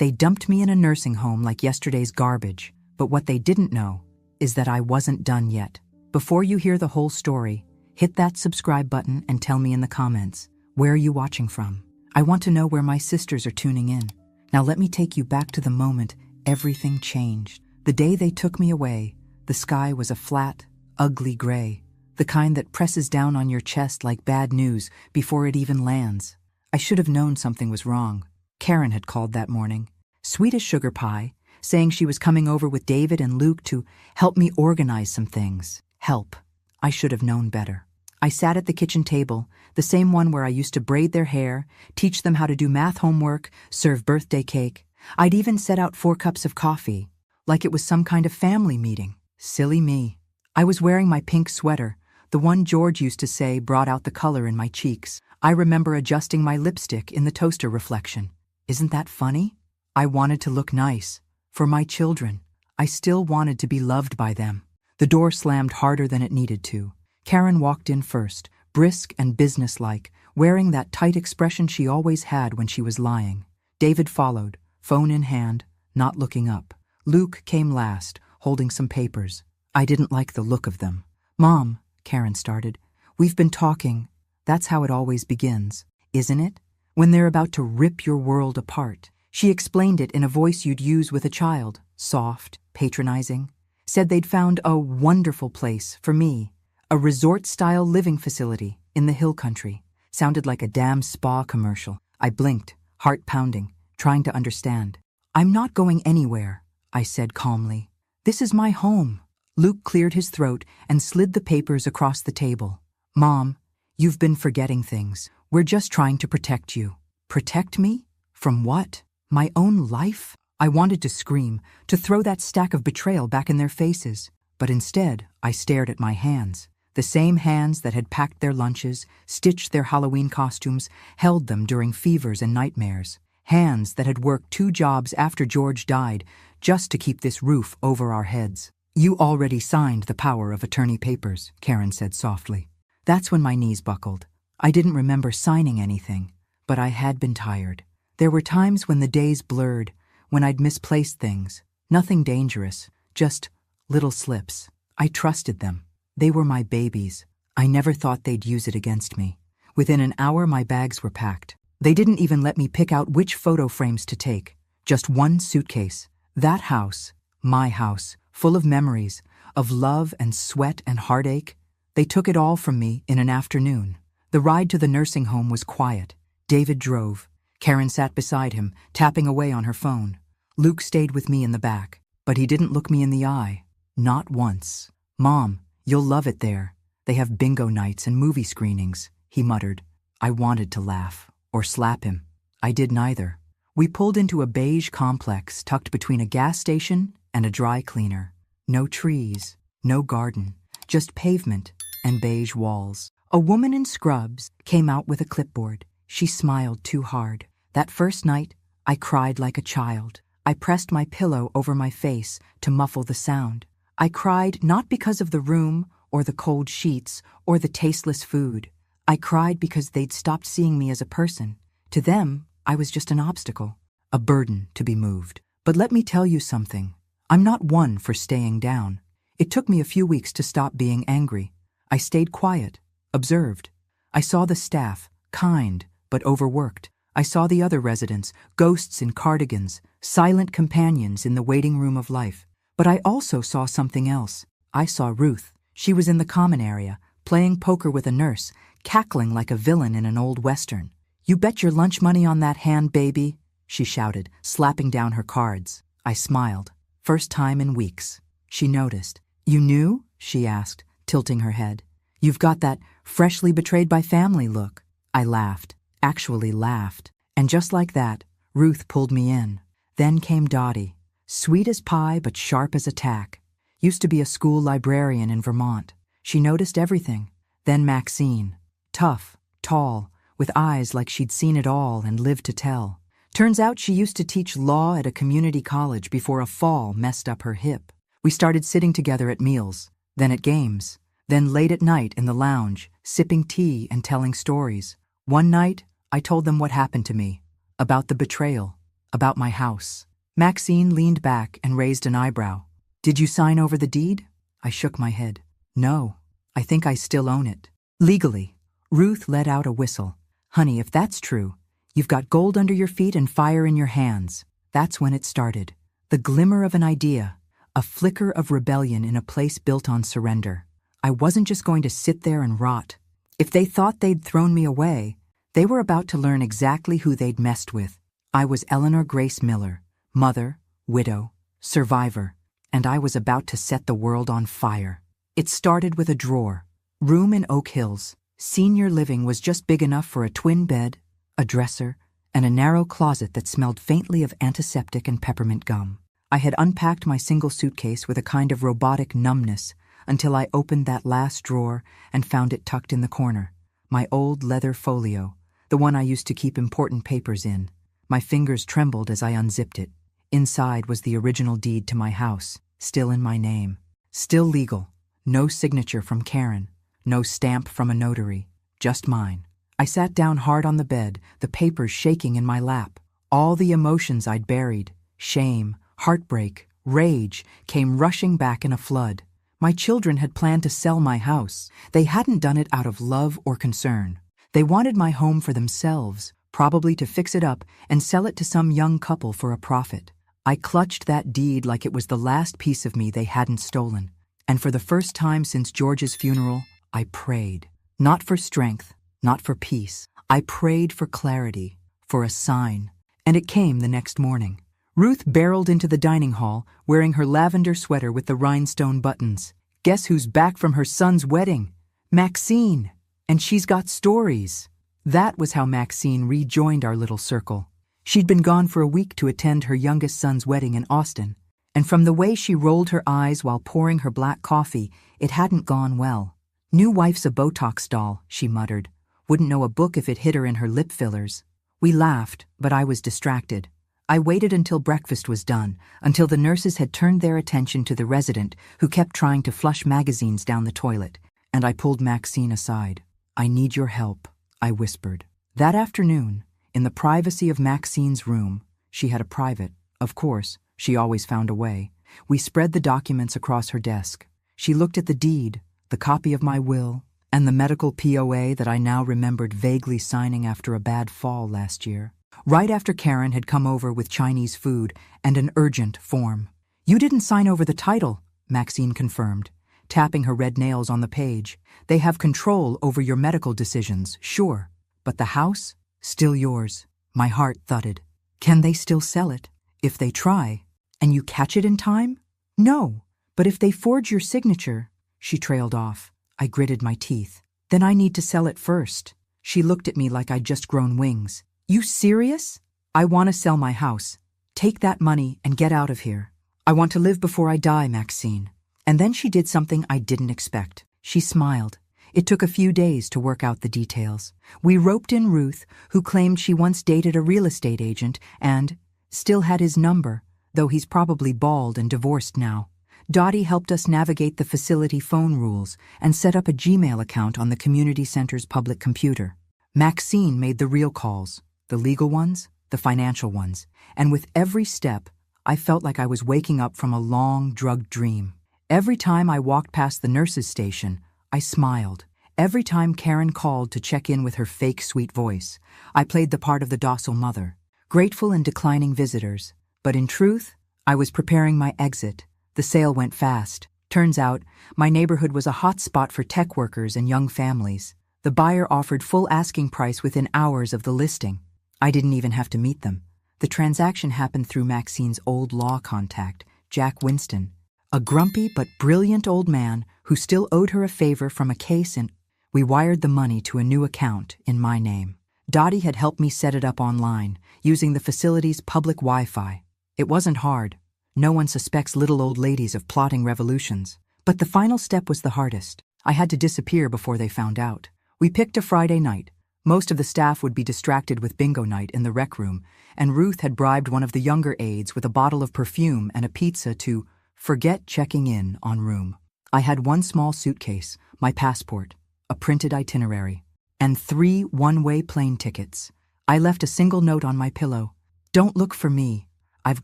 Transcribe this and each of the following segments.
They dumped me in a nursing home like yesterday's garbage, but what they didn't know is that I wasn't done yet. Before you hear the whole story, hit that subscribe button and tell me in the comments, where are you watching from? I want to know where my sisters are tuning in. Now let me take you back to the moment everything changed. The day they took me away, the sky was a flat, ugly gray, the kind that presses down on your chest like bad news before it even lands. I should have known something was wrong. Karen had called that morning, sweet as sugar pie, saying she was coming over with David and Luke to help me organize some things. Help. I should have known better. I sat at the kitchen table, the same one where I used to braid their hair, teach them how to do math homework, serve birthday cake. I'd even set out 4 cups of coffee, like it was some kind of family meeting. Silly me. I was wearing my pink sweater, the one George used to say brought out the color in my cheeks. I remember adjusting my lipstick in the toaster reflection. Isn't that funny? I wanted to look nice. For my children. I still wanted to be loved by them. The door slammed harder than it needed to. Karen walked in first, brisk and businesslike, wearing that tight expression she always had when she was lying. David followed, phone in hand, not looking up. Luke came last, holding some papers. I didn't like the look of them. Mom, Karen started, we've been talking. That's how it always begins, isn't it? When they're about to rip your world apart. She explained it in a voice you'd use with a child, soft, patronizing. Said they'd found a wonderful place for me, a resort-style living facility in the hill country. Sounded like a damn spa commercial. I blinked, heart pounding, trying to understand. I'm not going anywhere, I said calmly. This is my home. Luke cleared his throat and slid the papers across the table. Mom, you've been forgetting things. We're just trying to protect you. Protect me? From what? My own life? I wanted to scream, to throw that stack of betrayal back in their faces. But instead, I stared at my hands. The same hands that had packed their lunches, stitched their Halloween costumes, held them during fevers and nightmares. Hands that had worked 2 jobs after George died just to keep this roof over our heads. You already signed the power of attorney papers, Karen said softly. That's when my knees buckled. I didn't remember signing anything, but I had been tired. There were times when the days blurred, when I'd misplaced things. Nothing dangerous, just little slips. I trusted them. They were my babies. I never thought they'd use it against me. Within an hour, my bags were packed. They didn't even let me pick out which photo frames to take. Just one suitcase. That house, my house, full of memories, of love and sweat and heartache. They took it all from me in an afternoon. The ride to the nursing home was quiet. David drove. Karen sat beside him, tapping away on her phone. Luke stayed with me in the back, but he didn't look me in the eye. Not once. Mom, you'll love it there. They have bingo nights and movie screenings, he muttered. I wanted to laugh, or slap him. I did neither. We pulled into a beige complex tucked between a gas station and a dry cleaner. No trees, no garden, just pavement and beige walls. A woman in scrubs came out with a clipboard. She smiled too hard. That first night, I cried like a child. I pressed my pillow over my face to muffle the sound. I cried not because of the room or the cold sheets or the tasteless food. I cried because they'd stopped seeing me as a person. To them, I was just an obstacle, a burden to be moved. But let me tell you something. I'm not one for staying down. It took me a few weeks to stop being angry. I stayed quiet, observed. I saw the staff, kind but overworked. I saw the other residents, ghosts in cardigans, silent companions in the waiting room of life. But I also saw something else. I saw Ruth. She was in the common area, playing poker with a nurse, cackling like a villain in an old western. You bet your lunch money on that hand, baby, she shouted, slapping down her cards. I smiled. First time in weeks. She noticed. You knew? She asked, tilting her head. You've got that freshly betrayed by family look. I laughed. Actually laughed. And just like that, Ruth pulled me in. Then came Dottie. Sweet as pie but sharp as a tack. Used to be a school librarian in Vermont. She noticed everything. Then Maxine. Tough, tall, with eyes like she'd seen it all and lived to tell. Turns out she used to teach law at a community college before a fall messed up her hip. We started sitting together at meals, then at games, then late at night in the lounge, sipping tea and telling stories. One night, I told them what happened to me, about the betrayal, About my house. Maxine leaned back and raised an eyebrow. Did you sign over the deed? I shook my head. No, I think I still own it. Legally. Ruth let out a whistle. Honey, if that's true, you've got gold under your feet and fire in your hands. That's when it started. The glimmer of an idea, a flicker of rebellion in a place built on surrender. I wasn't just going to sit there and rot. If they thought they'd thrown me away, they were about to learn exactly who they'd messed with. I was Eleanor Grace Miller, mother, widow, survivor, and I was about to set the world on fire. It started with a drawer. Room in Oak Hills. Senior living was just big enough for a twin bed, a dresser, and a narrow closet that smelled faintly of antiseptic and peppermint gum. I had unpacked my single suitcase with a kind of robotic numbness until I opened that last drawer and found it tucked in the corner. My old leather folio, the one I used to keep important papers in. My fingers trembled as I unzipped it. Inside was the original deed to my house, still in my name. Still legal. No signature from Karen. No stamp from a notary. Just mine. I sat down hard on the bed, the papers shaking in my lap. All the emotions I'd buried, shame, heartbreak, rage, came rushing back in a flood. My children had planned to sell my house. They hadn't done it out of love or concern. They wanted my home for themselves, probably to fix it up and sell it to some young couple for a profit. I clutched that deed like it was the last piece of me they hadn't stolen. And for the first time since George's funeral, I prayed. Not for strength, not for peace. I prayed for clarity, for a sign. And it came the next morning. Ruth barreled into the dining hall, wearing her lavender sweater with the rhinestone buttons. Guess who's back from her son's wedding? Maxine. And she's got stories. That was how Maxine rejoined our little circle. She'd been gone for a week to attend her youngest son's wedding in Austin. And from the way she rolled her eyes while pouring her black coffee, it hadn't gone well. New wife's a Botox doll, she muttered. Wouldn't know a book if it hit her in her lip fillers. We laughed, but I was distracted. I waited until breakfast was done, until the nurses had turned their attention to the resident who kept trying to flush magazines down the toilet, and I pulled Maxine aside. I need your help, I whispered. That afternoon, in the privacy of Maxine's room, she had a private, of course, she always found a way. We spread the documents across her desk. She looked at the deed, the copy of my will, and the medical POA that I now remembered vaguely signing after a bad fall last year. Right after Karen had come over with Chinese food and an urgent form. You didn't sign over the title, Maxine confirmed, tapping her red nails on the page. They have control over your medical decisions, sure, but the house, still yours. My heart thudded. Can they still sell it? If they try, and you catch it in time? No, but if they forge your signature, she trailed off. I gritted my teeth. Then I need to sell it first. She looked at me like I'd just grown wings. You serious? I want to sell my house. Take that money and get out of here. I want to live before I die, Maxine. And then she did something I didn't expect. She smiled. It took a few days to work out the details. We roped in Ruth, who claimed she once dated a real estate agent and still had his number, though he's probably bald and divorced now. Dottie helped us navigate the facility phone rules and set up a Gmail account on the community center's public computer. Maxine made the real calls, the legal ones, the financial ones, and with every step, I felt like I was waking up from a long, drugged dream. Every time I walked past the nurse's station, I smiled. Every time Karen called to check in with her fake sweet voice, I played the part of the docile mother, grateful and declining visitors. But in truth, I was preparing my exit. The sale went fast. Turns out, my neighborhood was a hot spot for tech workers and young families. The buyer offered full asking price within hours of the listing. I didn't even have to meet them. The transaction happened through Maxine's old law contact, Jack Winston, a grumpy but brilliant old man who still owed her a favor from a case, and we wired the money to a new account in my name. Dottie had helped me set it up online, using the facility's public Wi-Fi. It wasn't hard. No one suspects little old ladies of plotting revolutions. But the final step was the hardest. I had to disappear before they found out. We picked a Friday night. Most of the staff would be distracted with bingo night in the rec room, and Ruth had bribed one of the younger aides with a bottle of perfume and a pizza to forget checking in en route. I had one small suitcase, my passport, a printed itinerary, and 3 one-way plane tickets. I left a single note on my pillow. Don't look for me. I've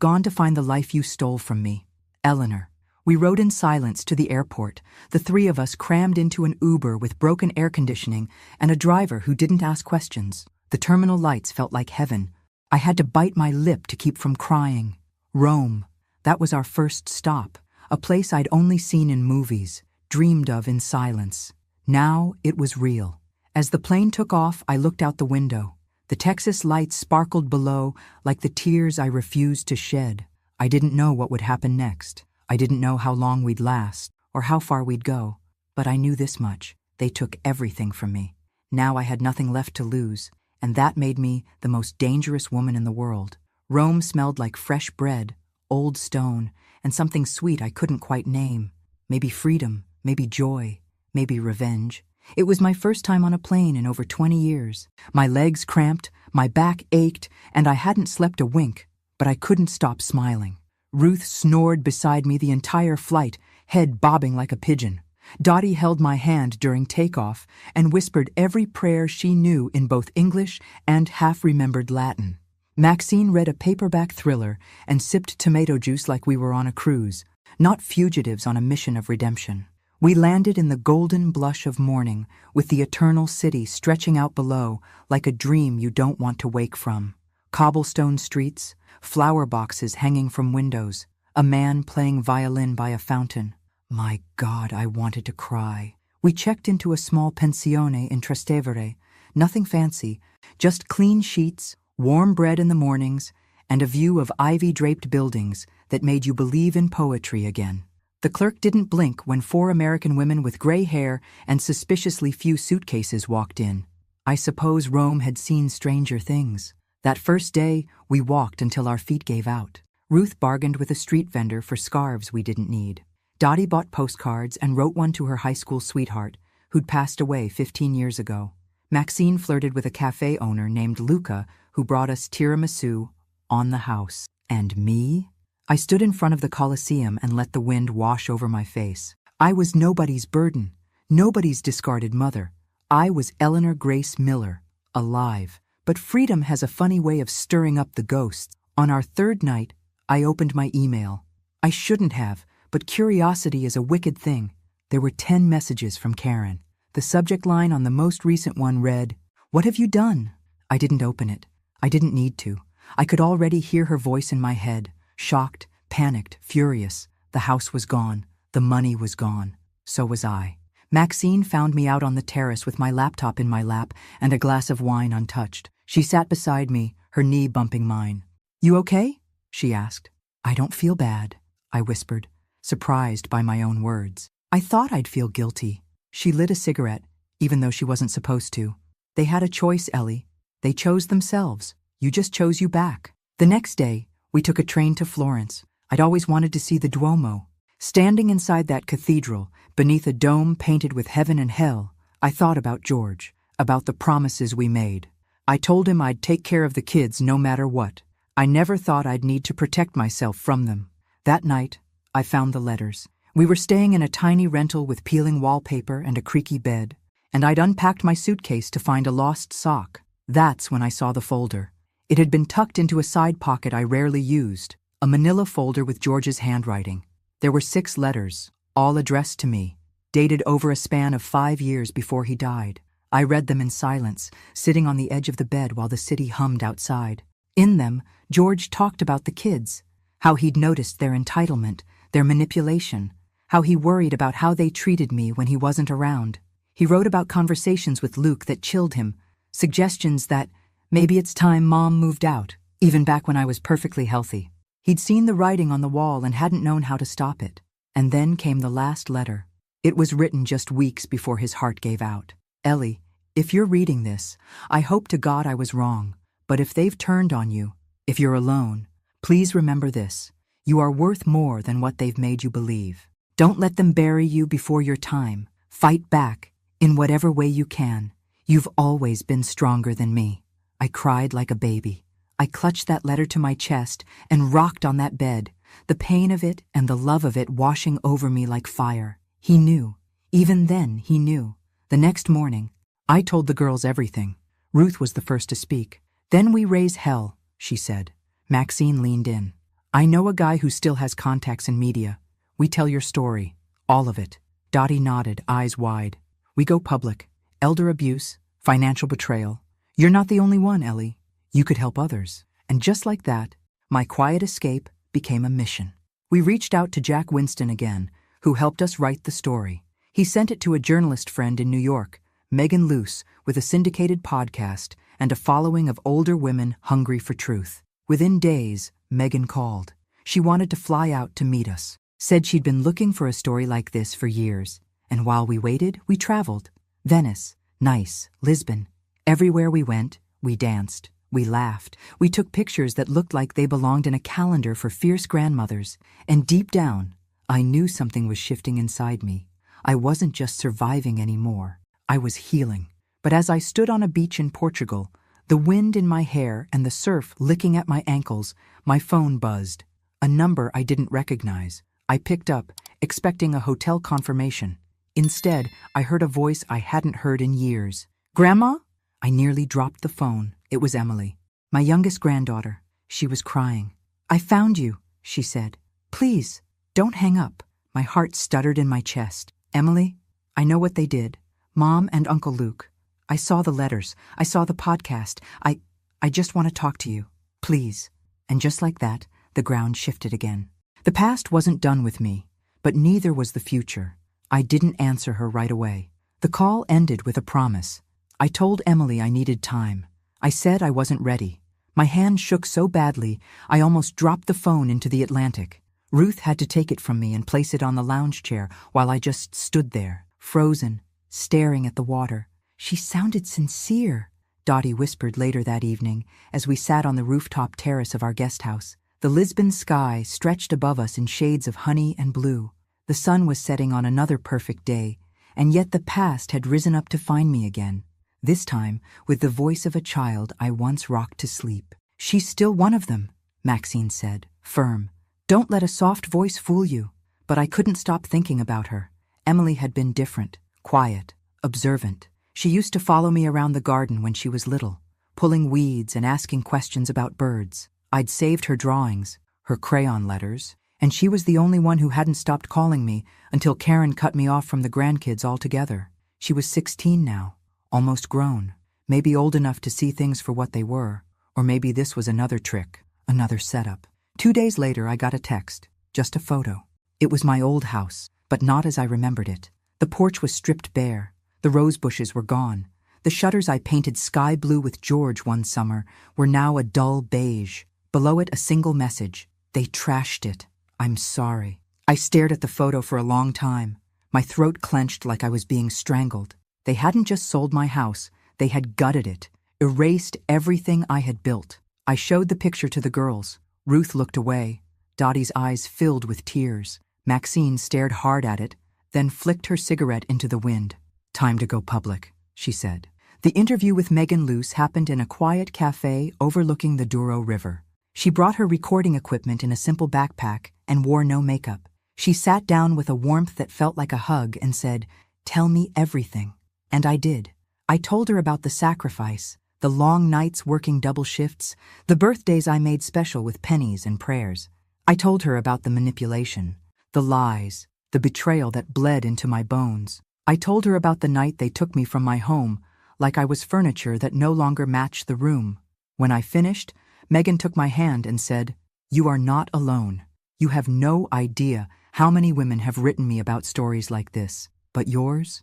gone to find the life you stole from me. Eleanor. We rode in silence to the airport, the three of us crammed into an Uber with broken air conditioning and a driver who didn't ask questions. The terminal lights felt like heaven. I had to bite my lip to keep from crying. Rome. That was our first stop, a place I'd only seen in movies, dreamed of in silence. Now it was real. As the plane took off, I looked out the window. The Texas lights sparkled below like the tears I refused to shed. I didn't know what would happen next. I didn't know how long we'd last or how far we'd go. But I knew this much. They took everything from me. Now I had nothing left to lose, and that made me the most dangerous woman in the world. Rome smelled like fresh bread, old stone, and something sweet I couldn't quite name. Maybe freedom, maybe joy, maybe revenge. It was my first time on a plane in over 20 years. My legs cramped, my back ached, and I hadn't slept a wink, but I couldn't stop smiling. Ruth snored beside me the entire flight, head bobbing like a pigeon. Dottie held my hand during takeoff and whispered every prayer she knew in both English and half-remembered Latin. Maxine read a paperback thriller and sipped tomato juice like we were on a cruise, not fugitives on a mission of redemption. We landed in the golden blush of morning, with the eternal city stretching out below like a dream you don't want to wake from. Cobblestone streets, flower boxes hanging from windows, a man playing violin by a fountain. My God, I wanted to cry. We checked into a small pensione in Trastevere, nothing fancy, just clean sheets, warm bread in the mornings, and a view of ivy-draped buildings that made you believe in poetry again. The clerk didn't blink when 4 American women with gray hair and suspiciously few suitcases walked in. I suppose Rome had seen stranger things. That first day, we walked until our feet gave out. Ruth bargained with a street vendor for scarves we didn't need. Dottie bought postcards and wrote one to her high school sweetheart, who'd passed away 15 years ago. Maxine flirted with a cafe owner named Luca, who brought us tiramisu on the house. And me? I stood in front of the Colosseum and let the wind wash over my face. I was nobody's burden, nobody's discarded mother. I was Eleanor Grace Miller, alive. But freedom has a funny way of stirring up the ghosts. On our third night, I opened my email. I shouldn't have, but curiosity is a wicked thing. There were 10 messages from Karen. The subject line on the most recent one read, "What have you done?" I didn't open it. I didn't need to. I could already hear her voice in my head. Shocked, panicked, furious. The house was gone. The money was gone. So was I. Maxine found me out on the terrace with my laptop in my lap and a glass of wine untouched. She sat beside me, her knee bumping mine. "You okay?" she asked. "I don't feel bad," I whispered, surprised by my own words. I thought I'd feel guilty. She lit a cigarette, even though she wasn't supposed to. "They had a choice, Ellie. They chose themselves. You just chose you back." The next day, we took a train to Florence. I'd always wanted to see the Duomo. Standing inside that cathedral, beneath a dome painted with heaven and hell, I thought about George, about the promises we made. I told him I'd take care of the kids no matter what. I never thought I'd need to protect myself from them. That night, I found the letters. We were staying in a tiny rental with peeling wallpaper and a creaky bed, and I'd unpacked my suitcase to find a lost sock. That's when I saw the folder. It had been tucked into a side pocket I rarely used, a manila folder with George's handwriting. There were 6 letters, all addressed to me, dated over a span of 5 years before he died. I read them in silence, sitting on the edge of the bed while the city hummed outside. In them, George talked about the kids, how he'd noticed their entitlement, their manipulation, how he worried about how they treated me when he wasn't around. He wrote about conversations with Luke that chilled him, suggestions that maybe it's time Mom moved out, even back when I was perfectly healthy. He'd seen the writing on the wall and hadn't known how to stop it. And then came the last letter. It was written just weeks before his heart gave out. "Ellie, if you're reading this, I hope to God I was wrong, but if they've turned on you, if you're alone, please remember this. You are worth more than what they've made you believe. Don't let them bury you before your time. Fight back, in whatever way you can. You've always been stronger than me." I cried like a baby. I clutched that letter to my chest and rocked on that bed, the pain of it and the love of it washing over me like fire. He knew. Even then, he knew. The next morning, I told the girls everything. Ruth was the first to speak. "Then we raise hell," she said. Maxine leaned in. I know a guy who still has contacts in media. We tell your story. All of it. Dottie nodded, eyes wide. We go public. Elder abuse, financial betrayal. You're not the only one, Ellie. You could help others. And just like that, my quiet escape became a mission. We reached out to Jack Winston again, who helped us write the story. He sent it to a journalist friend in New York, Megan Luce, with a syndicated podcast and a following of older women hungry for truth. Within days, Megan called. She wanted to fly out to meet us. Said she'd been looking for a story like this for years. And while we waited, we traveled. Venice, Nice, Lisbon. Everywhere we went, we danced. We laughed. We took pictures that looked like they belonged in a calendar for fierce grandmothers. And deep down, I knew something was shifting inside me. I wasn't just surviving anymore. I was healing. But as I stood on a beach in Portugal, the wind in my hair and the surf licking at my ankles, my phone buzzed. A number I didn't recognize. I picked up, expecting a hotel confirmation. Instead, I heard a voice I hadn't heard in years. Grandma? I nearly dropped the phone. It was Emily, my youngest granddaughter. She was crying. I found you, she said. Please, don't hang up. My heart stuttered in my chest. Emily, I know what they did. Mom and Uncle Luke. I saw the letters. I saw the podcast. I just want to talk to you. Please. And just like that, the ground shifted again. The past wasn't done with me, but neither was the future. I didn't answer her right away. The call ended with a promise. I told Emily I needed time. I said I wasn't ready. My hand shook so badly, I almost dropped the phone into the Atlantic. Ruth had to take it from me and place it on the lounge chair while I just stood there, frozen, staring at the water. She sounded sincere, Dottie whispered later that evening as we sat on the rooftop terrace of our guest house. The Lisbon sky stretched above us in shades of honey and blue. The sun was setting on another perfect day, and yet the past had risen up to find me again. This time, with the voice of a child I once rocked to sleep. She's still one of them, Maxine said, firm. Don't let a soft voice fool you. But I couldn't stop thinking about her. Emily had been different, quiet, observant. She used to follow me around the garden when she was little, pulling weeds and asking questions about birds. I'd saved her drawings, her crayon letters, and she was the only one who hadn't stopped calling me until Karen cut me off from the grandkids altogether. She was 16 now. Almost grown, maybe old enough to see things for what they were, or maybe this was another trick, another setup. 2 days later, I got a text, just a photo. It was my old house, but not as I remembered it. The porch was stripped bare. The rose bushes were gone. The shutters I painted sky blue with George one summer were now a dull beige. Below it, a single message. They trashed it. I'm sorry. I stared at the photo for a long time. My throat clenched like I was being strangled. They hadn't just sold my house, they had gutted it, erased everything I had built. I showed the picture to the girls. Ruth looked away. Dottie's eyes filled with tears. Maxine stared hard at it, then flicked her cigarette into the wind. Time to go public, she said. The interview with Megan Luce happened in a quiet cafe overlooking the Douro River. She brought her recording equipment in a simple backpack and wore no makeup. She sat down with a warmth that felt like a hug and said, "Tell me everything." And I did. I told her about the sacrifice, the long nights working double shifts, the birthdays I made special with pennies and prayers. I told her about the manipulation, the lies, the betrayal that bled into my bones. I told her about the night they took me from my home, like I was furniture that no longer matched the room. When I finished, Megan took my hand and said, "You are not alone. You have no idea how many women have written me about stories like this. But yours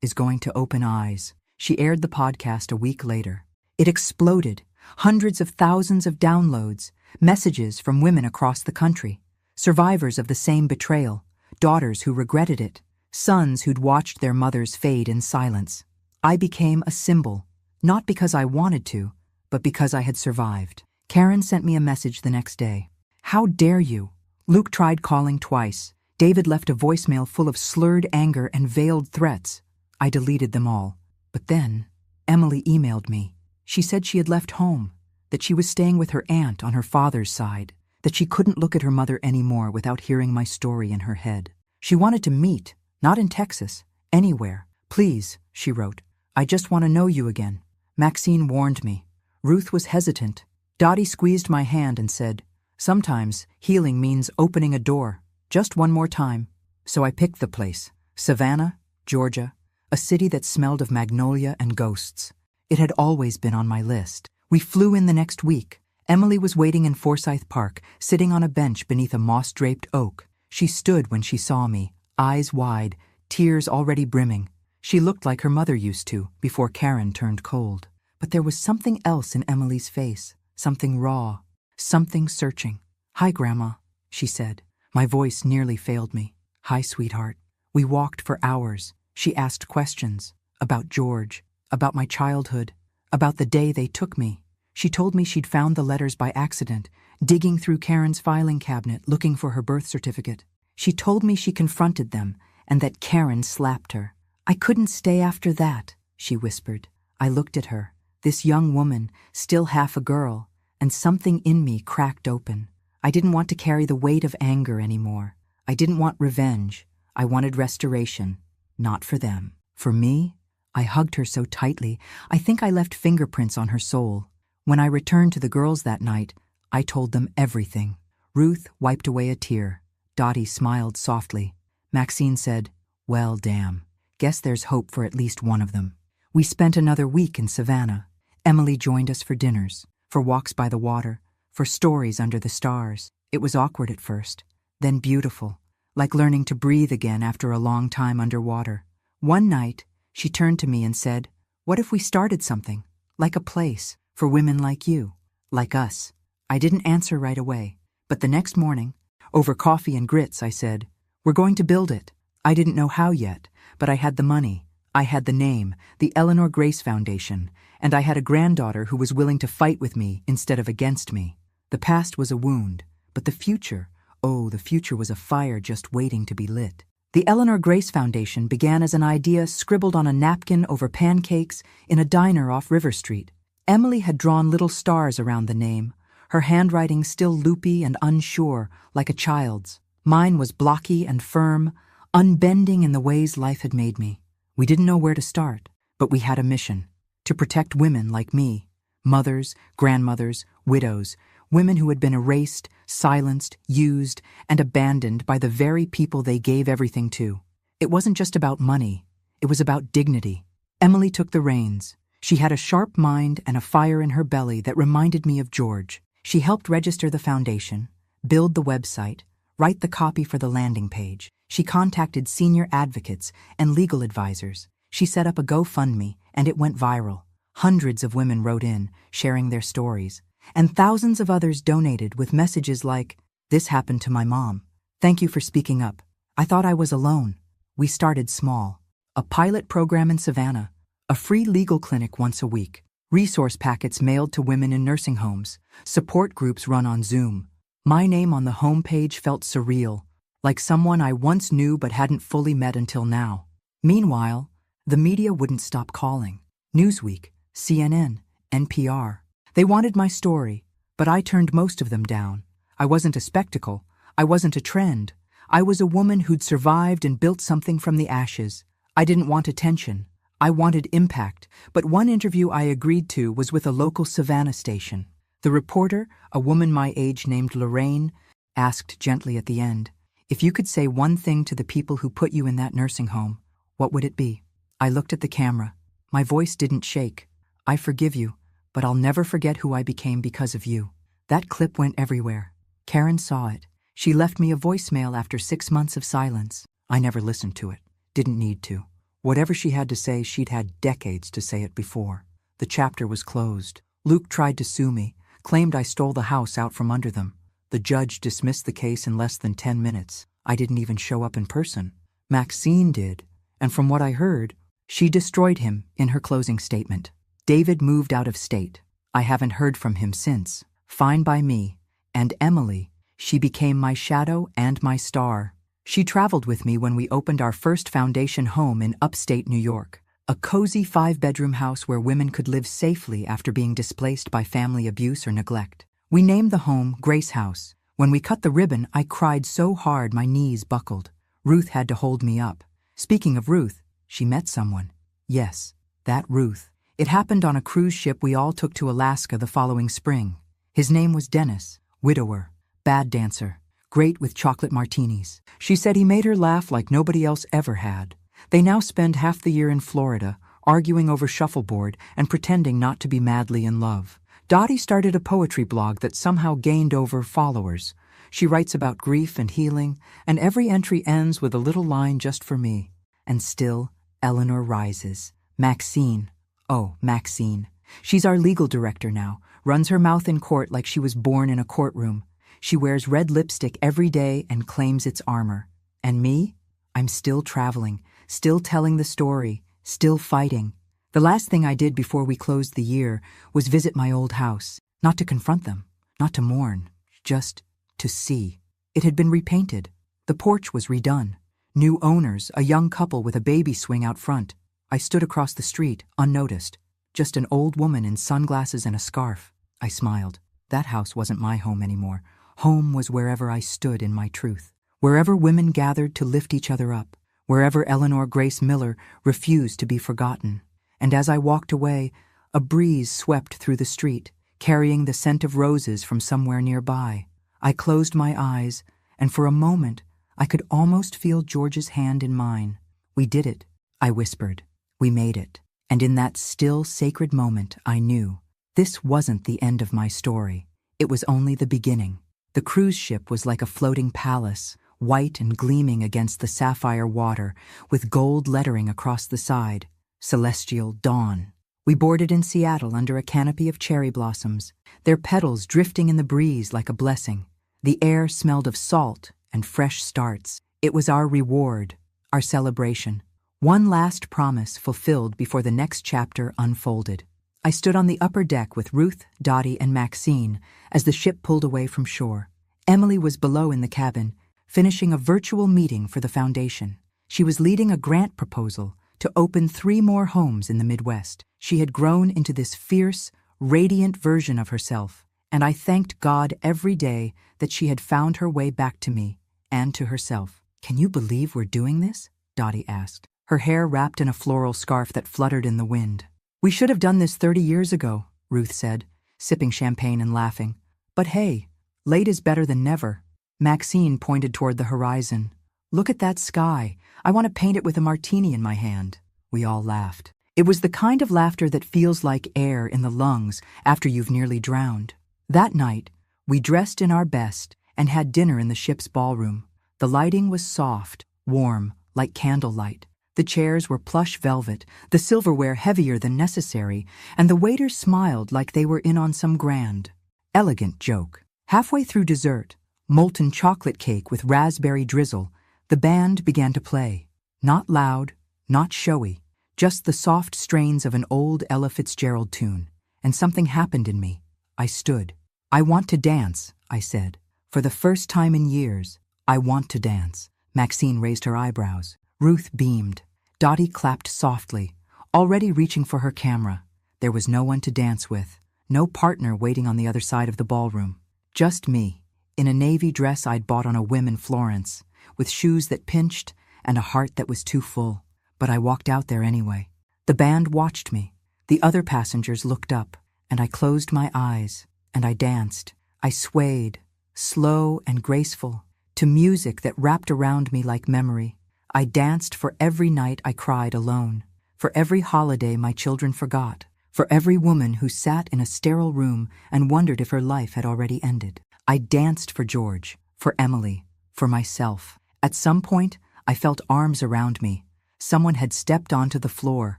is going to open eyes." She aired the podcast a week later. It exploded. Hundreds of thousands of downloads, messages from women across the country, survivors of the same betrayal, daughters who regretted it, sons who'd watched their mothers fade in silence. I became a symbol, not because I wanted to, but because I had survived. Karen sent me a message the next day. "How dare you?" Luke tried calling twice. David left a voicemail full of slurred anger and veiled threats. I deleted them all. But then, Emily emailed me. She said she had left home, that she was staying with her aunt on her father's side, that she couldn't look at her mother anymore without hearing my story in her head. She wanted to meet, not in Texas, anywhere. "Please," she wrote, "I just want to know you again." Maxine warned me. Ruth was hesitant. Dottie squeezed my hand and said, "Sometimes healing means opening a door, just one more time." So I picked the place, Savannah, Georgia, a city that smelled of magnolia and ghosts. It had always been on my list. We flew in the next week. Emily was waiting in Forsyth Park, sitting on a bench beneath a moss-draped oak. She stood when she saw me, eyes wide, tears already brimming. She looked like her mother used to, before Karen turned cold. But there was something else in Emily's face, something raw, something searching. "Hi, Grandma," she said. My voice nearly failed me. "Hi, sweetheart." We walked for hours. She asked questions about George, about my childhood, about the day they took me. She told me she'd found the letters by accident, digging through Karen's filing cabinet looking for her birth certificate. She told me she confronted them and that Karen slapped her. "I couldn't stay after that," she whispered. I looked at her, this young woman, still half a girl, and something in me cracked open. I didn't want to carry the weight of anger anymore. I didn't want revenge. I wanted restoration. Not for them. For me? I hugged her so tightly, I think I left fingerprints on her soul. When I returned to the girls that night, I told them everything. Ruth wiped away a tear. Dottie smiled softly. Maxine said, "Well, damn. Guess there's hope for at least one of them." We spent another week in Savannah. Emily joined us for dinners, for walks by the water, for stories under the stars. It was awkward at first, then beautiful, like learning to breathe again after a long time underwater. One night, she turned to me and said, "What if we started something, like a place, for women like you, like us?" I didn't answer right away, but the next morning, over coffee and grits, I said, "We're going to build it." I didn't know how yet, but I had the money. I had the name, the Eleanor Grace Foundation, and I had a granddaughter who was willing to fight with me instead of against me. The past was a wound, but the future, oh, the future was a fire just waiting to be lit. The Eleanor Grace Foundation began as an idea scribbled on a napkin over pancakes in a diner off River Street. Emily had drawn little stars around the name, her handwriting still loopy and unsure, like a child's. Mine was blocky and firm, unbending in the ways life had made me. We didn't know where to start, but we had a mission: to protect women like me, mothers, grandmothers, widows, women who had been erased, silenced, used, and abandoned by the very people they gave everything to. It wasn't just about money, it was about dignity. Emily took the reins. She had a sharp mind and a fire in her belly that reminded me of George. She helped register the foundation, build the website, write the copy for the landing page. She contacted senior advocates and legal advisors. She set up a GoFundMe, and it went viral. Hundreds of women wrote in, sharing their stories, and thousands of others donated with messages like, "This happened to my mom. Thank you for speaking up. I thought I was alone." We started small. A pilot program in Savannah, a free legal clinic once a week, resource packets mailed to women in nursing homes, support groups run on Zoom. My name on the homepage felt surreal, like someone I once knew but hadn't fully met until now. Meanwhile, the media wouldn't stop calling. Newsweek, CNN, NPR. They wanted my story, but I turned most of them down. I wasn't a spectacle. I wasn't a trend. I was a woman who'd survived and built something from the ashes. I didn't want attention. I wanted impact, but one interview I agreed to was with a local Savannah station. The reporter, a woman my age named Lorraine, asked gently at the end, "If you could say one thing to the people who put you in that nursing home, what would it be?" I looked at the camera. My voice didn't shake. "I forgive you, but I'll never forget who I became because of you." That clip went everywhere. Karen saw it. She left me a voicemail after 6 months of silence. I never listened to it. Didn't need to. Whatever she had to say, she'd had decades to say it before. The chapter was closed. Luke tried to sue me, claimed I stole the house out from under them. The judge dismissed the case in less than 10 minutes. I didn't even show up in person. Maxine did, and from what I heard, she destroyed him in her closing statement. David moved out of state. I haven't heard from him since. Fine by me. And Emily, she became my shadow and my star. She traveled with me when we opened our first foundation home in upstate New York, a cozy 5-bedroom house where women could live safely after being displaced by family abuse or neglect. We named the home Grace House. When we cut the ribbon, I cried so hard my knees buckled. Ruth had to hold me up. Speaking of Ruth, she met someone. Yes, that Ruth. It happened on a cruise ship we all took to Alaska the following spring. His name was Dennis, widower, bad dancer, great with chocolate martinis. She said he made her laugh like nobody else ever had. They now spend half the year in Florida, arguing over shuffleboard and pretending not to be madly in love. Dottie started a poetry blog that somehow gained over followers. She writes about grief and healing, and every entry ends with a little line just for me. And still, Eleanor rises. Maxine. Oh, Maxine. She's our legal director now, runs her mouth in court like she was born in a courtroom. She wears red lipstick every day and claims it's armor. And me? I'm still traveling, still telling the story, still fighting. The last thing I did before we closed the year was visit my old house, not to confront them, not to mourn, just to see. It had been repainted. The porch was redone. New owners, a young couple with a baby swing out front. I stood across the street, unnoticed. Just an old woman in sunglasses and a scarf. I smiled. That house wasn't my home anymore. Home was wherever I stood in my truth. Wherever women gathered to lift each other up. Wherever Eleanor Grace Miller refused to be forgotten. And as I walked away, a breeze swept through the street, carrying the scent of roses from somewhere nearby. I closed my eyes, and for a moment, I could almost feel George's hand in mine. We did it, I whispered. We made it. And in that still, sacred moment, I knew. This wasn't the end of my story. It was only the beginning. The cruise ship was like a floating palace, white and gleaming against the sapphire water, with gold lettering across the side. Celestial Dawn. We boarded in Seattle under a canopy of cherry blossoms, their petals drifting in the breeze like a blessing. The air smelled of salt and fresh starts. It was our reward, our celebration. One last promise fulfilled before the next chapter unfolded. I stood on the upper deck with Ruth, Dottie, and Maxine as the ship pulled away from shore. Emily was below in the cabin, finishing a virtual meeting for the foundation. She was leading a grant proposal to open 3 more homes in the Midwest. She had grown into this fierce, radiant version of herself, and I thanked God every day that she had found her way back to me and to herself. "Can you believe we're doing this?" Dottie asked, her hair wrapped in a floral scarf that fluttered in the wind. "We should have done this 30 years ago," Ruth said, sipping champagne and laughing. "But hey, late is better than never." Maxine pointed toward the horizon. "Look at that sky. I want to paint it with a martini in my hand." We all laughed. It was the kind of laughter that feels like air in the lungs after you've nearly drowned. That night, we dressed in our best and had dinner in the ship's ballroom. The lighting was soft, warm, like candlelight. The chairs were plush velvet, the silverware heavier than necessary, and the waiters smiled like they were in on some grand, elegant joke. Halfway through dessert, molten chocolate cake with raspberry drizzle, the band began to play. Not loud, not showy, just the soft strains of an old Ella Fitzgerald tune. And something happened in me. I stood. "I want to dance," I said. "For the first time in years, I want to dance." Maxine raised her eyebrows. Ruth beamed. Dottie clapped softly, already reaching for her camera. There was no one to dance with, no partner waiting on the other side of the ballroom. Just me, in a navy dress I'd bought on a whim in Florence, with shoes that pinched and a heart that was too full. But I walked out there anyway. The band watched me. The other passengers looked up, and I closed my eyes, and I danced. I swayed, slow and graceful, to music that wrapped around me like memory. I danced for every night I cried alone, for every holiday my children forgot, for every woman who sat in a sterile room and wondered if her life had already ended. I danced for George, for Emily, for myself. At some point, I felt arms around me. Someone had stepped onto the floor.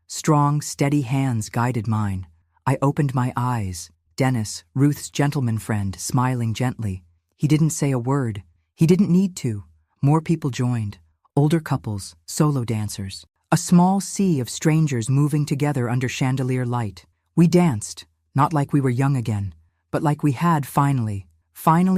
Strong, steady hands guided mine. I opened my eyes. Dennis, Ruth's gentleman friend, smiling gently. He didn't say a word. He didn't need to. More people joined. Older couples, solo dancers. A small sea of strangers moving together under chandelier light. We danced, not like we were young again, but like we had finally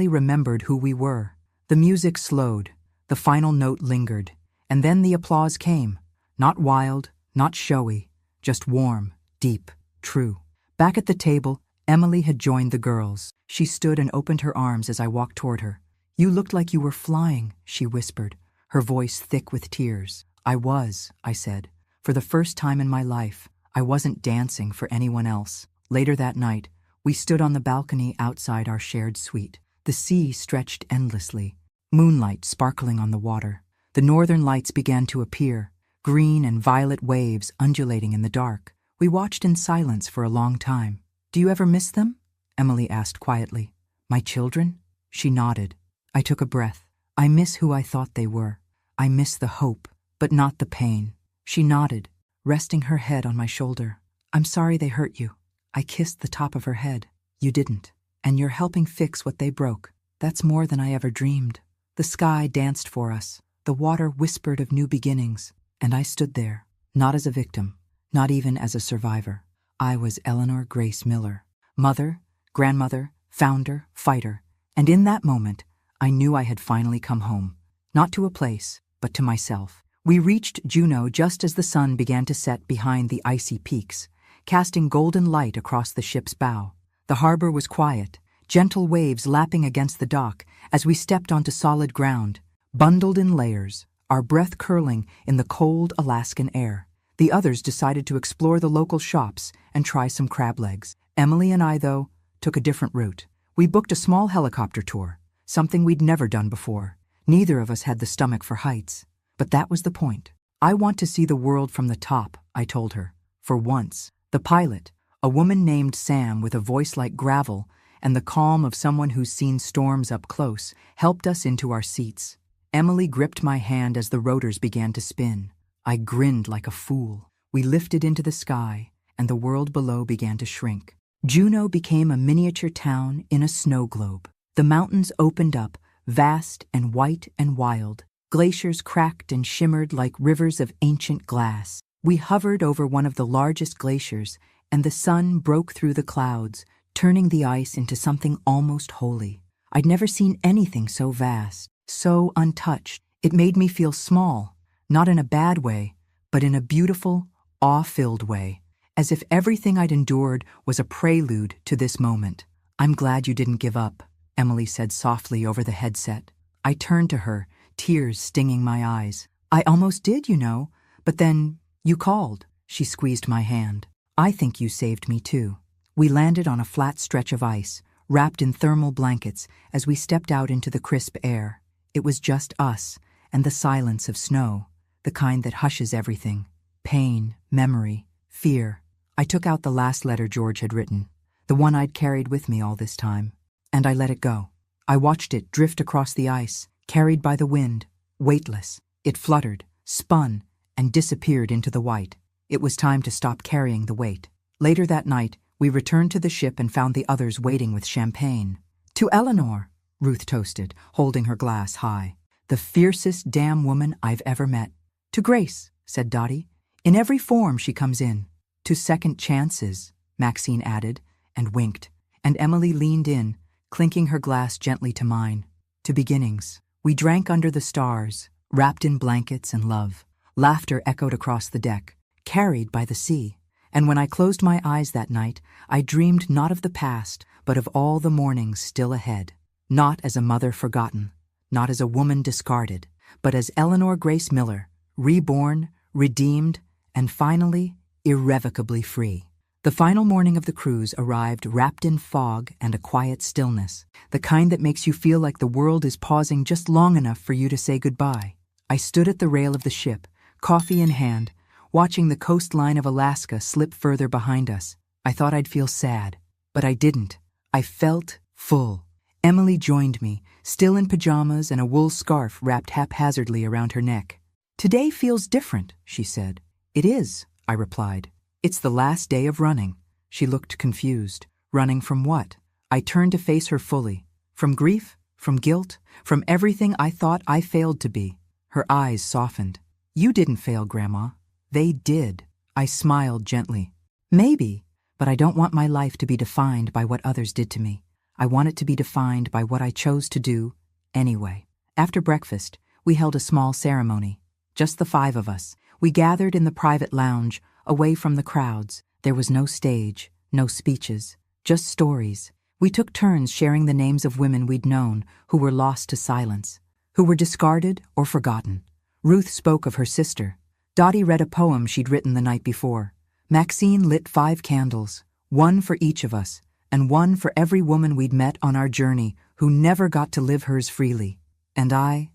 remembered who we were. The music slowed. The final note lingered. And then the applause came. Not wild, not showy, just warm, deep, true. Back at the table, Emily had joined the girls. She stood and opened her arms as I walked toward her. "You looked like you were flying," she whispered, her voice thick with tears. "I was," I said. For the first time in my life, I wasn't dancing for anyone else. Later that night, We stood on the balcony outside our shared suite. The sea stretched endlessly, moonlight sparkling on the water. The northern lights began to appear, green and violet waves undulating in the dark. We watched in silence for a long time. "Do you ever miss them?" Emily asked quietly. "My children?" She nodded. I took a breath. "I miss who I thought they were. I miss the hope, but not the pain." She nodded, resting her head on my shoulder. "I'm sorry they hurt you." I kissed the top of her head. "You didn't. And you're helping fix what they broke. That's more than I ever dreamed." The sky danced for us. The water whispered of new beginnings. And I stood there, not as a victim, not even as a survivor. I was Eleanor Grace Miller, mother, grandmother, founder, fighter. And in that moment, I knew I had finally come home. Not to a place, but to myself. We reached Juneau just as the sun began to set behind the icy peaks, casting golden light across the ship's bow. The harbor was quiet, gentle waves lapping against the dock as we stepped onto solid ground, bundled in layers, our breath curling in the cold Alaskan air. The others decided to explore the local shops and try some crab legs. Emily and I, though, took a different route. We booked a small helicopter tour, something we'd never done before. Neither of us had the stomach for heights. But that was the point. "I want to see the world from the top," I told her. For once. The pilot, a woman named Sam with a voice like gravel and the calm of someone who's seen storms up close, helped us into our seats. Emily gripped my hand as the rotors began to spin. I grinned like a fool. We lifted into the sky, and the world below began to shrink. Juneau became a miniature town in a snow globe. The mountains opened up, vast and white and wild. Glaciers cracked and shimmered like rivers of ancient glass. We hovered over one of the largest glaciers, and the sun broke through the clouds, turning the ice into something almost holy. I'd never seen anything so vast, so untouched. It made me feel small, not in a bad way, but in a beautiful, awe-filled way, as if everything I'd endured was a prelude to this moment. "I'm glad you didn't give up," Emily said softly over the headset. I turned to her, tears stinging my eyes. "I almost did, you know, but then you called." She squeezed my hand. "I think you saved me too." We landed on a flat stretch of ice, wrapped in thermal blankets as we stepped out into the crisp air. It was just us and the silence of snow, the kind that hushes everything. Pain, memory, fear. I took out the last letter George had written, the one I'd carried with me all this time, and I let it go. I watched it drift across the ice, carried by the wind, weightless. It fluttered, spun, and disappeared into the white. It was time to stop carrying the weight. Later that night, we returned to the ship and found the others waiting with champagne. "To Eleanor," Ruth toasted, holding her glass high. "The fiercest damn woman I've ever met." "To Grace," said Dottie. "In every form she comes in." "To second chances," Maxine added, and winked, and Emily leaned in, clinking her glass gently to mine. "To beginnings." We drank under the stars, wrapped in blankets and love. Laughter echoed across the deck, carried by the sea. And when I closed my eyes that night, I dreamed not of the past, but of all the mornings still ahead. Not as a mother forgotten, not as a woman discarded, but as Eleanor Grace Miller, reborn, redeemed, and finally, irrevocably free. The final morning of the cruise arrived wrapped in fog and a quiet stillness, the kind that makes you feel like the world is pausing just long enough for you to say goodbye. I stood at the rail of the ship, coffee in hand, watching the coastline of Alaska slip further behind us. I thought I'd feel sad, but I didn't. I felt full. Emily joined me, still in pajamas and a wool scarf wrapped haphazardly around her neck. "Today feels different," she said. "It is," I replied. "It's the last day of running." She looked confused. Running from what? I turned to face her fully. From grief? From guilt? From everything I thought I failed to be? Her eyes softened. "You didn't fail, Grandma. They did." I smiled gently. "Maybe, but I don't want my life to be defined by what others did to me. I want it to be defined by what I chose to do anyway." After breakfast, we held a small ceremony. Just the 5 of us. We gathered in the private lounge, away from the crowds. There was no stage, no speeches, just stories. We took turns sharing the names of women we'd known who were lost to silence, who were discarded or forgotten. Ruth spoke of her sister. Dottie read a poem she'd written the night before. Maxine lit 5 candles, one for each of us, and one for every woman we'd met on our journey who never got to live hers freely. And I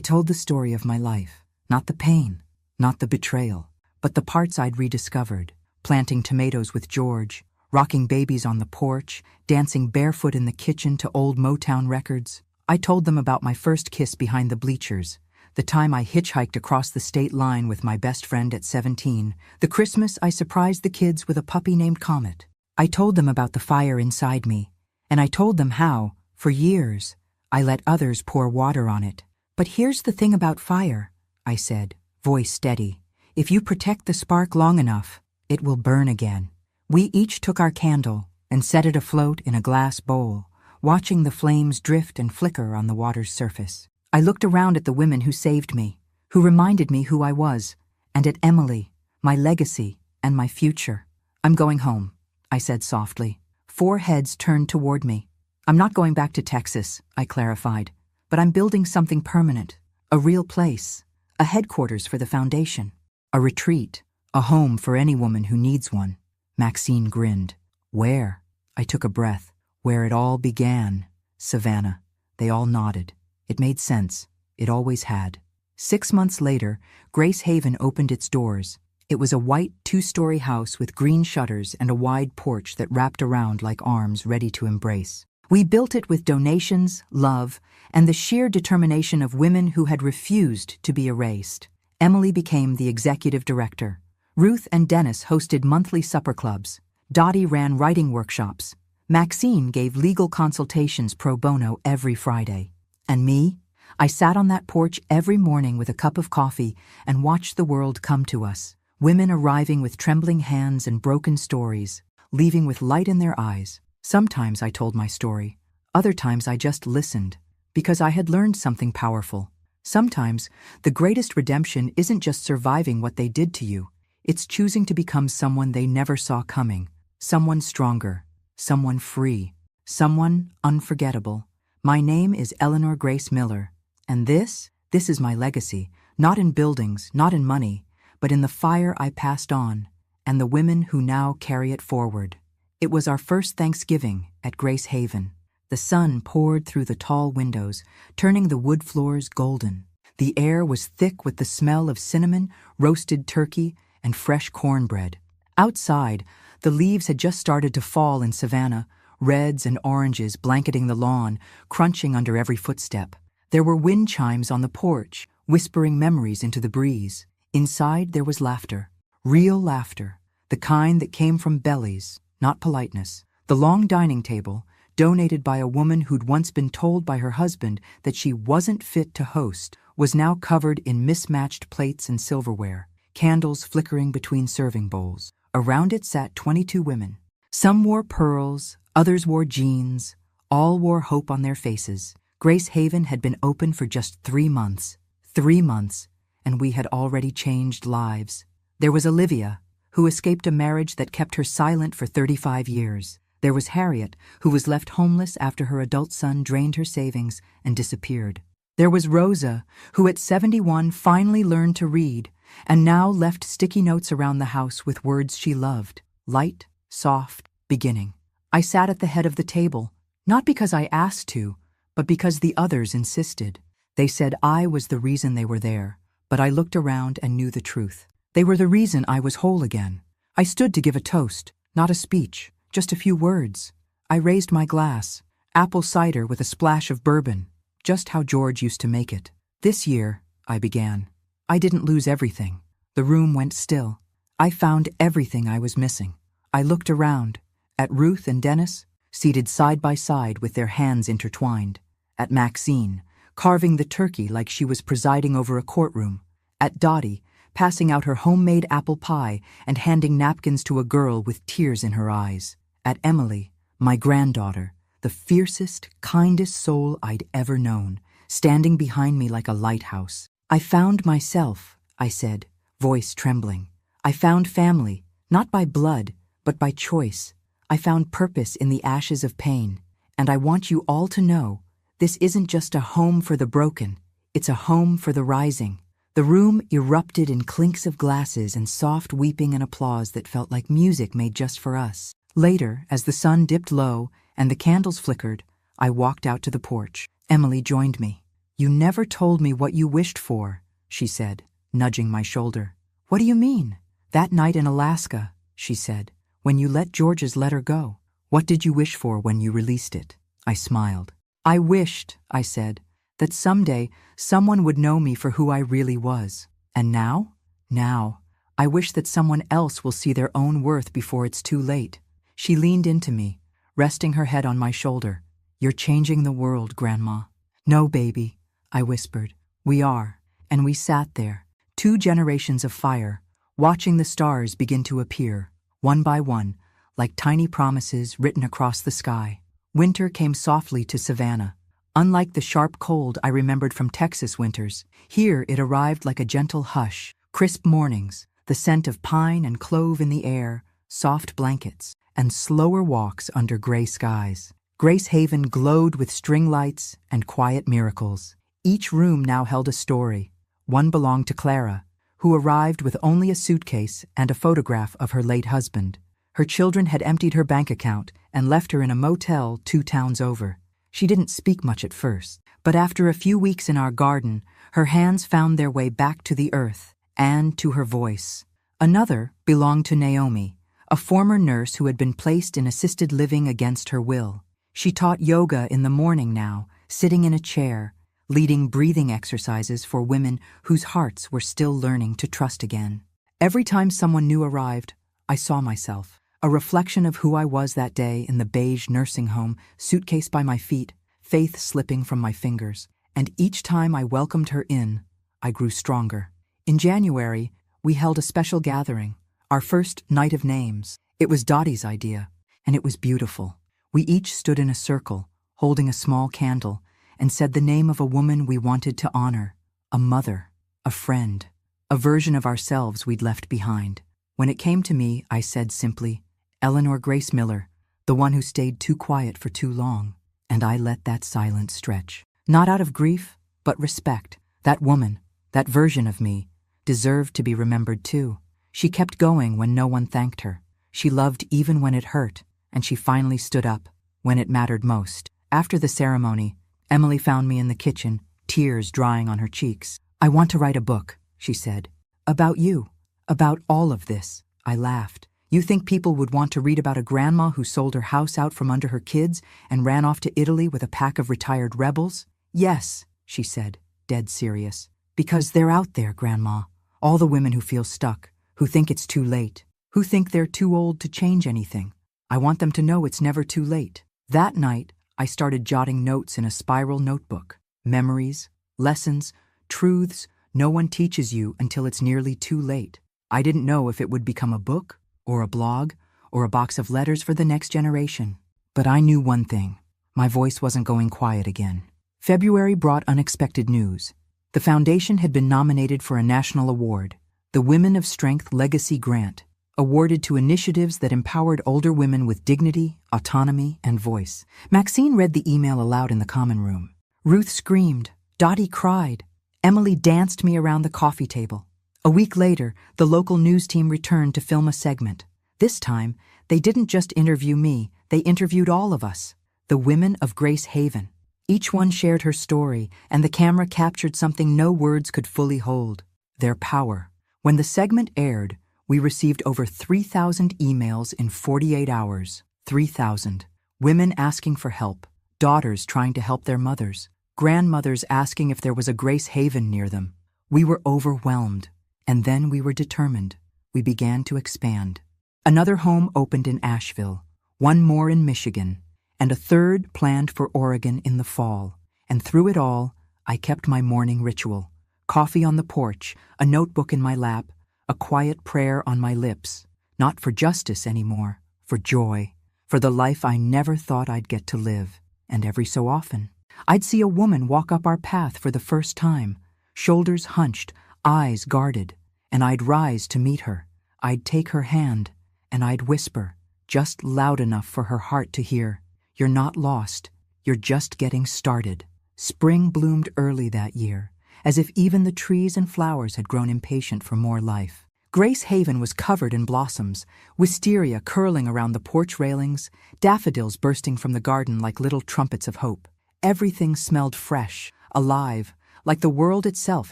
told the story of my life, not the pain, not the betrayal, but the parts I'd rediscovered, planting tomatoes with George, rocking babies on the porch, dancing barefoot in the kitchen to old Motown records. I told them about my first kiss behind the bleachers, the time I hitchhiked across the state line with my best friend at 17, the Christmas I surprised the kids with a puppy named Comet. I told them about the fire inside me, and I told them how, for years, I let others pour water on it. But here's the thing about fire, I said, voice steady. If you protect the spark long enough, it will burn again. We each took our candle and set it afloat in a glass bowl, watching the flames drift and flicker on the water's surface. I looked around at the women who saved me, who reminded me who I was, and at Emily, my legacy, and my future. I'm going home, I said softly. 4 heads turned toward me. I'm not going back to Texas, I clarified, but I'm building something permanent, a real place, a headquarters for the foundation, a retreat, a home for any woman who needs one. Maxine grinned. Where? I took a breath. Where it all began. Savannah. They all nodded. It made sense. It always had. 6 months later, Grace Haven opened its doors. It was a white 2-story house with green shutters and a wide porch that wrapped around like arms ready to embrace. We built it with donations, love, and the sheer determination of women who had refused to be erased. Emily became the executive director. Ruth and Dennis hosted monthly supper clubs. Dottie ran writing workshops. Maxine gave legal consultations pro bono every Friday. And me? I sat on that porch every morning with a cup of coffee and watched the world come to us. Women arriving with trembling hands and broken stories, leaving with light in their eyes. Sometimes I told my story. Other times I just listened, because I had learned something powerful. Sometimes the greatest redemption isn't just surviving what they did to you. It's choosing to become someone they never saw coming. Someone stronger. Someone free. Someone unforgettable. My name is Eleanor Grace Miller, and this is my legacy, not in buildings, not in money, but in the fire I passed on, and the women who now carry it forward. It was our first Thanksgiving at Grace Haven. The sun poured through the tall windows, turning the wood floors golden. The air was thick with the smell of cinnamon, roasted turkey, and fresh cornbread. Outside, the leaves had just started to fall in Savannah, reds and oranges blanketing the lawn, crunching under every footstep. There were wind chimes on the porch, whispering memories into the breeze. Inside there was laughter, real laughter, the kind that came from bellies, not politeness. The long dining table, donated by a woman who'd once been told by her husband that she wasn't fit to host, was now covered in mismatched plates and silverware, candles flickering between serving bowls. Around it sat 22 women. Some wore pearls, others wore jeans, all wore hope on their faces. Grace Haven had been open for just 3 months. 3 months, and we had already changed lives. There was Olivia, who escaped a marriage that kept her silent for 35 years. There was Harriet, who was left homeless after her adult son drained her savings and disappeared. There was Rosa, who at 71 finally learned to read, and now left sticky notes around the house with words she loved. Light, soft, beginning. I sat at the head of the table, not because I asked to, but because the others insisted. They said I was the reason they were there, but I looked around and knew the truth. They were the reason I was whole again. I stood to give a toast, not a speech, just a few words. I raised my glass, apple cider with a splash of bourbon, just how George used to make it. This year, I began. I didn't lose everything. The room went still. I found everything I was missing. I looked around, at Ruth and Dennis, seated side by side with their hands intertwined, at Maxine, carving the turkey like she was presiding over a courtroom, at Dottie, passing out her homemade apple pie and handing napkins to a girl with tears in her eyes, at Emily, my granddaughter, the fiercest, kindest soul I'd ever known, standing behind me like a lighthouse. I found myself, I said, voice trembling. I found family, not by blood, but by choice. I found purpose in the ashes of pain, and I want you all to know, this isn't just a home for the broken, it's a home for the rising. The room erupted in clinks of glasses and soft weeping and applause that felt like music made just for us. Later, as the sun dipped low and the candles flickered, I walked out to the porch. Emily joined me. "You never told me what you wished for," she said, nudging my shoulder. "What do you mean?" "That night in Alaska," she said, "when you let George's letter go. What did you wish for when you released it?" I smiled. "I wished," I said, "that someday someone would know me for who I really was. And now? Now, I wish that someone else will see their own worth before it's too late." She leaned into me, resting her head on my shoulder. "You're changing the world, Grandma." "No, baby," I whispered. "We are." And we sat there, 2 generations of fire, watching the stars begin to appear, one by one, like tiny promises written across the sky. Winter came softly to Savannah. Unlike the sharp cold I remembered from Texas winters, here it arrived like a gentle hush. Crisp mornings, the scent of pine and clove in the air, soft blankets, and slower walks under gray skies. Grace Haven glowed with string lights and quiet miracles. Each room now held a story. One belonged to Clara, who arrived with only a suitcase and a photograph of her late husband. Her children had emptied her bank account and left her in a motel 2 towns over. She didn't speak much at first, but after a few weeks in our garden, her hands found their way back to the earth and to her voice. Another belonged to Naomi, a former nurse who had been placed in assisted living against her will. She taught yoga in the morning now, sitting in a chair, leading breathing exercises for women whose hearts were still learning to trust again. Every time someone new arrived, I saw myself, a reflection of who I was that day in the beige nursing home, suitcase by my feet, faith slipping from my fingers. And each time I welcomed her in, I grew stronger. In January, we held a special gathering, our first night of names. It was Dottie's idea, and it was beautiful. We each stood in a circle, holding a small candle, and said the name of a woman we wanted to honor, a mother, a friend, a version of ourselves we'd left behind. When it came to me, I said simply, "Eleanor Grace Miller, the one who stayed too quiet for too long." And I let that silence stretch. Not out of grief, but respect. That woman, that version of me, deserved to be remembered too. She kept going when no one thanked her. She loved even when it hurt, and she finally stood up when it mattered most. After the ceremony, Emily found me in the kitchen, tears drying on her cheeks. "I want to write a book," she said. "About you. About all of this." I laughed. "You think people would want to read about a grandma who sold her house out from under her kids and ran off to Italy with a pack of retired rebels?" "Yes," she said, dead serious. "Because they're out there, Grandma. All the women who feel stuck, who think it's too late, who think they're too old to change anything. I want them to know it's never too late." That night, I started jotting notes in a spiral notebook. Memories, lessons, truths no one teaches you until it's nearly too late. I didn't know if it would become a book, or a blog, or a box of letters for the next generation. But I knew one thing. My voice wasn't going quiet again. February brought unexpected news. The foundation had been nominated for a national award, the Women of Strength Legacy Grant, awarded to initiatives that empowered older women with dignity, autonomy, and voice. Maxine read the email aloud in the common room. Ruth screamed. Dottie cried. Emily danced me around the coffee table. A week later, the local news team returned to film a segment. This time, they didn't just interview me, they interviewed all of us, the women of Grace Haven. Each one shared her story, and the camera captured something no words could fully hold: their power. When the segment aired, we received over 3,000 emails in 48 hours. 3,000. Women asking for help, daughters trying to help their mothers, grandmothers asking if there was a Grace Haven near them. We were overwhelmed, and then we were determined. We began to expand. Another home opened in Asheville, one more in Michigan, and a third planned for Oregon in the fall. And through it all, I kept my morning ritual. Coffee on the porch, a notebook in my lap, a quiet prayer on my lips. Not for justice anymore, for joy, for the life I never thought I'd get to live. And every so often, I'd see a woman walk up our path for the first time, shoulders hunched, eyes guarded, and I'd rise to meet her. I'd take her hand, and I'd whisper, just loud enough for her heart to hear, "You're not lost, you're just getting started." Spring bloomed early that year, as if even the trees and flowers had grown impatient for more life. Grace Haven was covered in blossoms, wisteria curling around the porch railings, daffodils bursting from the garden like little trumpets of hope. Everything smelled fresh, alive, like the world itself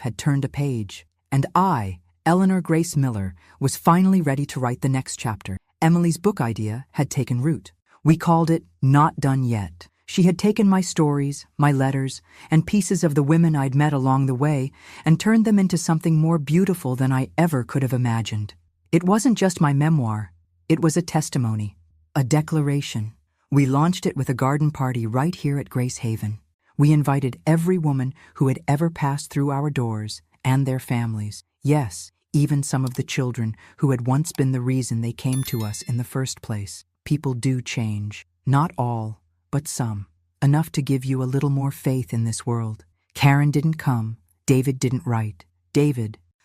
had turned a page. And I, Eleanor Grace Miller, was finally ready to write the next chapter. Emily's book idea had taken root. We called it Not Done Yet. She had taken my stories, my letters, and pieces of the women I'd met along the way and turned them into something more beautiful than I ever could have imagined. It wasn't just my memoir. It was a testimony, a declaration. We launched it with a garden party right here at Grace Haven. We invited every woman who had ever passed through our doors and their families. Yes, even some of the children who had once been the reason they came to us in the first place. People do change. Not all, but some. Enough to give you a little more faith in this world. Karen didn't come. David didn't write.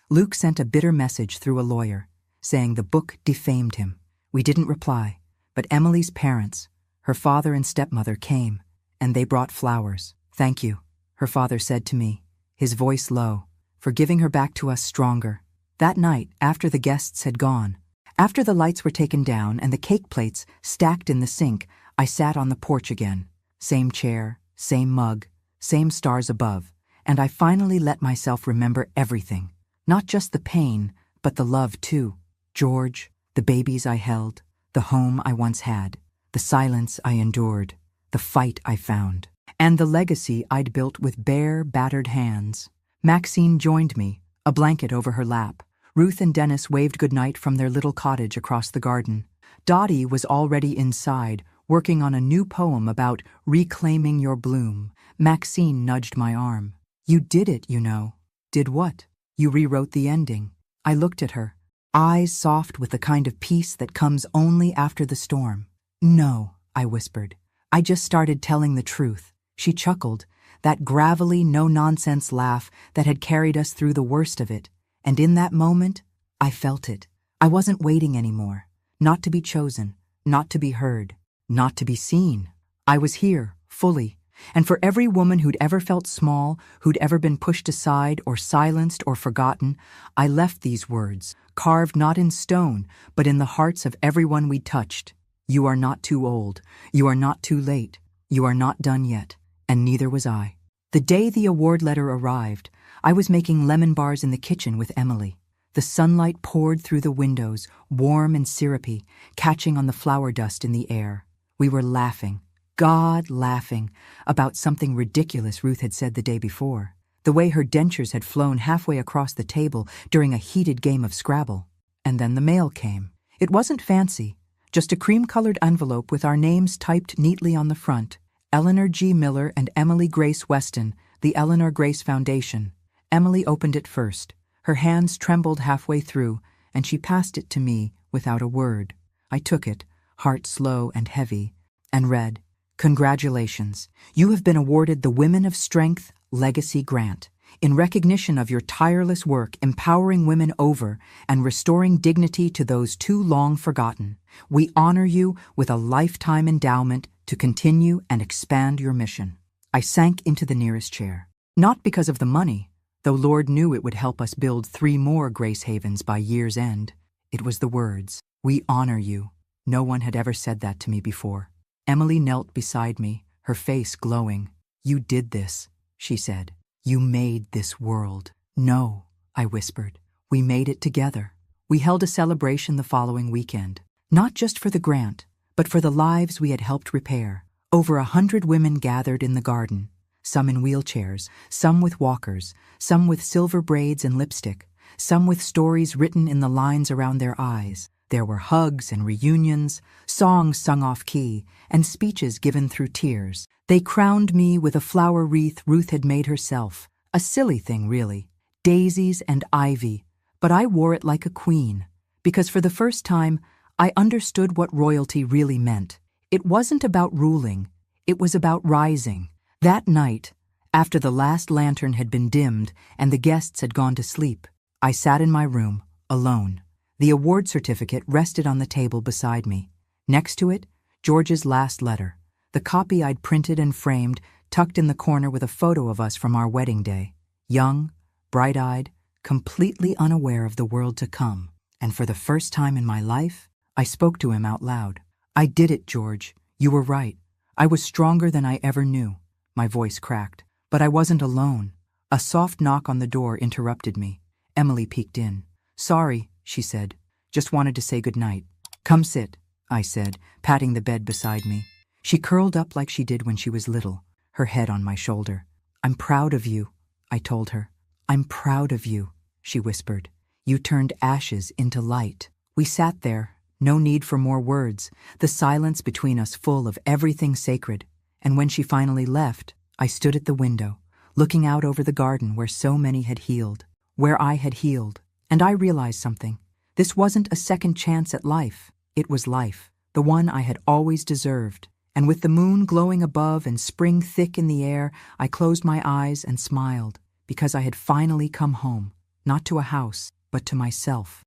Luke sent a bitter message through a lawyer, saying the book defamed him. We didn't reply, but Emily's parents, her father and stepmother, came, and they brought flowers. "Thank you," her father said to me, his voice low, "for giving her back to us stronger." That night, after the guests had gone, after the lights were taken down and the cake plates stacked in the sink, I sat on the porch again. Same chair, same mug, same stars above, and I finally let myself remember everything. Not just the pain, but the love too. George, the babies I held, the home I once had, the silence I endured, the fight I found, and the legacy I'd built with bare, battered hands. Maxine joined me, a blanket over her lap. Ruth and Dennis waved goodnight from their little cottage across the garden. Dottie was already inside, working on a new poem about reclaiming your bloom. Maxine nudged my arm. "You did it, you know." "Did what?" "You rewrote the ending." I looked at her, eyes soft with the kind of peace that comes only after the storm. "No," I whispered. "I just started telling the truth." She chuckled, that gravelly, no-nonsense laugh that had carried us through the worst of it. And in that moment, I felt it. I wasn't waiting anymore. Not to be chosen, not to be heard, not to be seen. I was here, fully. And for every woman who'd ever felt small, who'd ever been pushed aside or silenced or forgotten, I left these words, carved not in stone, but in the hearts of everyone we touched. You are not too old. You are not too late. You are not done yet. And neither was I. The day the award letter arrived, I was making lemon bars in the kitchen with Emily. The sunlight poured through the windows, warm and syrupy, catching on the flower dust in the air. We were laughing, God laughing, about something ridiculous Ruth had said the day before. The way her dentures had flown halfway across the table during a heated game of Scrabble. And then the mail came. It wasn't fancy, just a cream-colored envelope with our names typed neatly on the front. Eleanor G. Miller and Emily Grace Weston, the Eleanor Grace Foundation. Emily opened it first. Her hands trembled halfway through, and she passed it to me without a word. I took it, heart slow and heavy, and read, "Congratulations. You have been awarded the Women of Strength Legacy Grant. In recognition of your tireless work empowering women over and restoring dignity to those too long forgotten, we honor you with a lifetime endowment to continue and expand your mission." I sank into the nearest chair. Not because of the money, though Lord knew it would help us build 3 more Grace Havens by year's end. It was the words, "We honor you." No one had ever said that to me before. Emily knelt beside me, her face glowing. "You did this," she said. "You made this world." "No," I whispered. "We made it together." We held a celebration the following weekend, not just for the grant, but for the lives we had helped repair. Over 100 women gathered in the garden, some in wheelchairs, some with walkers, some with silver braids and lipstick, some with stories written in the lines around their eyes. There were hugs and reunions, songs sung off-key, and speeches given through tears. They crowned me with a flower wreath Ruth had made herself, a silly thing really, daisies and ivy, but I wore it like a queen, because for the first time, I understood what royalty really meant. It wasn't about ruling, it was about rising. That night, after the last lantern had been dimmed and the guests had gone to sleep, I sat in my room, alone. The award certificate rested on the table beside me. Next to it, George's last letter, the copy I'd printed and framed, tucked in the corner with a photo of us from our wedding day. Young, bright-eyed, completely unaware of the world to come. And for the first time in my life, I spoke to him out loud. "I did it, George. You were right. I was stronger than I ever knew." My voice cracked. But I wasn't alone. A soft knock on the door interrupted me. Emily peeked in. "Sorry," she said. "Just wanted to say goodnight." "Come sit," I said, patting the bed beside me. She curled up like she did when she was little, her head on my shoulder. "I'm proud of you," I told her. "I'm proud of you," she whispered. "You turned ashes into light." We sat there, no need for more words, the silence between us full of everything sacred. And when she finally left, I stood at the window, looking out over the garden where so many had healed, where I had healed. And I realized something. This wasn't a second chance at life. It was life, the one I had always deserved. And with the moon glowing above and spring thick in the air, I closed my eyes and smiled, because I had finally come home, not to a house, but to myself.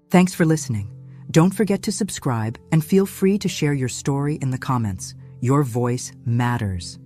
Thanks for listening. Don't forget to subscribe and feel free to share your story in the comments. Your voice matters.